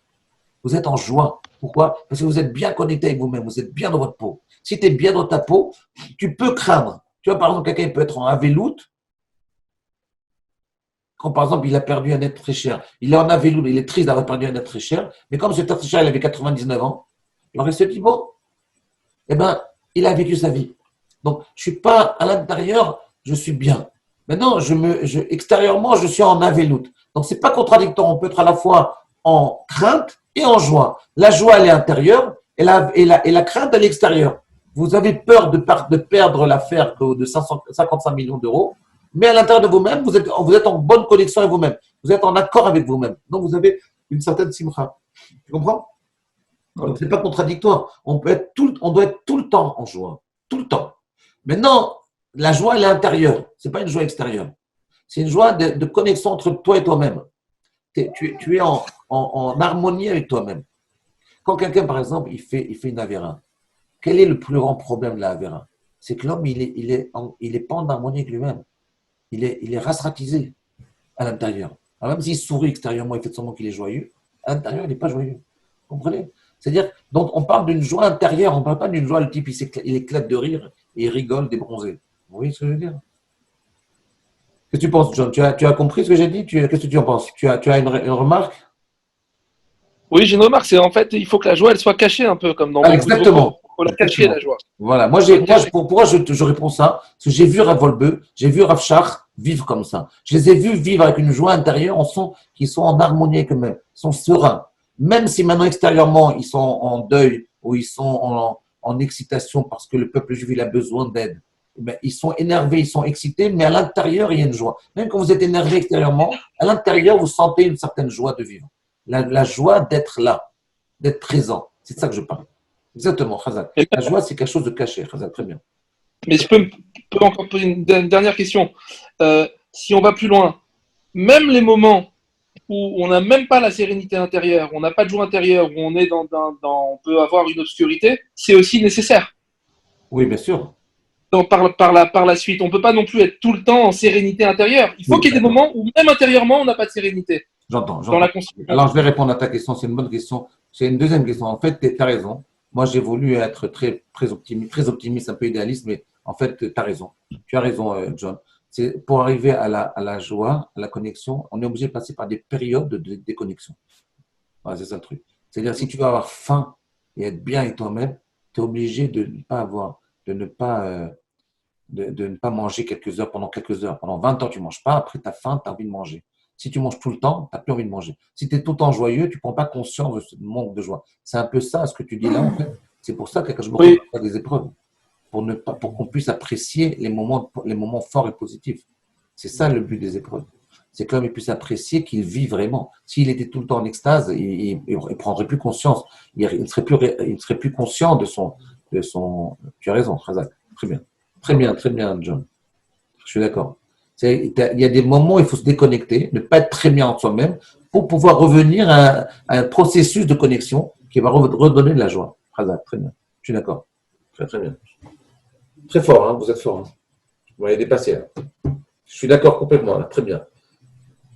Vous êtes en joie. Pourquoi? Parce que vous êtes bien connecté avec vous-même. Vous êtes bien dans votre peau. Si tu es bien dans ta peau, tu peux craindre. Tu vois, par exemple, quelqu'un peut être en aveloute. Quand, par exemple, il a perdu un être très cher. Il est en aveloute, il est triste d'avoir perdu un être très cher. Mais comme cet être très cher, il avait 99 ans, alors il se dit, bon, eh ben, il a vécu sa vie. Donc, je ne suis pas à l'intérieur, je suis bien. Maintenant, extérieurement, je suis en aveloute. Donc, ce n'est pas contradictoire. On peut être à la fois en crainte et en joie. La joie, elle est intérieure et la crainte, elle est extérieure. Vous avez peur de perdre l'affaire de 55 millions d'euros, mais à l'intérieur de vous-même, vous êtes en bonne connexion avec vous-même. Vous êtes en accord avec vous-même. Donc, vous avez une certaine simcha. Tu comprends? Donc, ce n'est pas contradictoire. On doit être tout le temps en joie. Tout le temps. Maintenant, la joie, elle est intérieure. Ce n'est pas une joie extérieure. C'est une joie de connexion entre toi et toi-même. Tu es en harmonie avec toi-même. Quand quelqu'un, par exemple, il fait une avéra, quel est le plus grand problème de la avéra? C'est que l'homme, il est pas en harmonie avec lui-même. Il est rasratisé à l'intérieur. Alors même s'il sourit extérieurement, il fait semblant qu'il est joyeux, à l'intérieur, il n'est pas joyeux. Vous comprenez? C'est-à-dire, donc on parle d'une joie intérieure, on ne parle pas d'une joie, le type, il éclate de rire et il rigole débronzé. Vous voyez ce que je veux dire? Qu'est-ce que tu penses, John? Tu as compris ce que j'ai dit? Qu'est-ce que tu en penses? Tu as une remarque? Oui, j'ai une remarque, c'est en fait, il faut que la joie, elle soit cachée un peu, comme dans beaucoup de exactement. repos. Il faut la cacher, la joie. Voilà. Pourquoi je réponds ça? Parce que j'ai vu Rav Wolbe, j'ai vu Rav Shach vivre comme ça. Je les ai vus vivre avec une joie intérieure, on sent qu'ils sont en harmonie avec eux-mêmes, ils sont sereins. Même si maintenant extérieurement, ils sont en deuil ou ils sont en excitation parce que le peuple juif il a besoin d'aide. Ben, ils sont énervés, ils sont excités, mais à l'intérieur, il y a une joie. Même quand vous êtes énervé extérieurement, à l'intérieur, vous sentez une certaine joie de vivre. La joie d'être là, d'être présent. C'est de ça que je parle. Exactement, Khazak. La joie, c'est quelque chose de caché, Khazak, très bien. Mais je peux encore poser une dernière question. Si on va plus loin, même les moments où on n'a même pas la sérénité intérieure, on n'a pas de joie intérieure, où on est on peut avoir une obscurité, c'est aussi nécessaire. Oui, bien sûr. Par la suite, on ne peut pas non plus être tout le temps en sérénité intérieure. Il faut qu'il y ait des moments où même intérieurement, on n'a pas de sérénité. J'entends. Dans la construction. Alors, je vais répondre à ta question. C'est une bonne question. C'est une deuxième question. En fait, tu as raison. Moi, j'ai voulu être très optimiste, un peu idéaliste, mais en fait, tu as raison. Tu as raison, John. Pour arriver à la joie, à la connexion, on est obligé de passer par des périodes de déconnexion. Voilà, c'est ça le truc. C'est-à-dire, si tu veux avoir faim et être bien avec toi-même, tu es obligé de ne pas manger quelques heures, pendant quelques heures. Pendant 20 ans, tu ne manges pas. Après, tu as faim, tu as envie de manger. Si tu manges tout le temps, tu n'as plus envie de manger. Si tu es tout le temps joyeux, tu ne prends pas conscience de ce manque de joie. C'est un peu ça, ce que tu dis là, en fait. C'est pour ça que je me Oui. pas des épreuves. Pour qu'on puisse apprécier les moments forts et positifs. C'est ça le but des épreuves. C'est que l'homme puisse apprécier qu'il vit vraiment. S'il était tout le temps en extase, il ne prendrait plus conscience. Il ne serait plus conscient de son. Tu as raison, Razak. Très bien. Très bien, John. Je suis d'accord. Il y a des moments où il faut se déconnecter, ne pas être très bien en soi-même, pour pouvoir revenir à un processus de connexion qui va redonner de la joie. Razak, très bien. Je suis d'accord. Très bien. Très fort, hein, vous êtes fort. Hein. Vous m'avez dépassé. Hein. Je suis d'accord complètement, là. Très bien.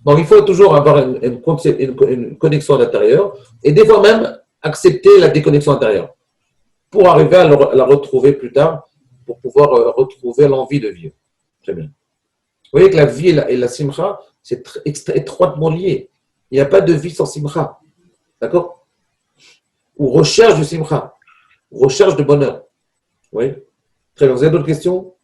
Donc, il faut toujours avoir une connexion à l'intérieur et des fois même accepter la déconnexion intérieure pour arriver à la retrouver plus tard, pour pouvoir retrouver l'envie de vivre. Très bien. Vous voyez que la vie et la simcha, c'est étroitement lié. Il n'y a pas de vie sans simcha. D'accord? Ou recherche de simcha, ou recherche de bonheur. Oui. Très bien. Vous avez d'autres questions?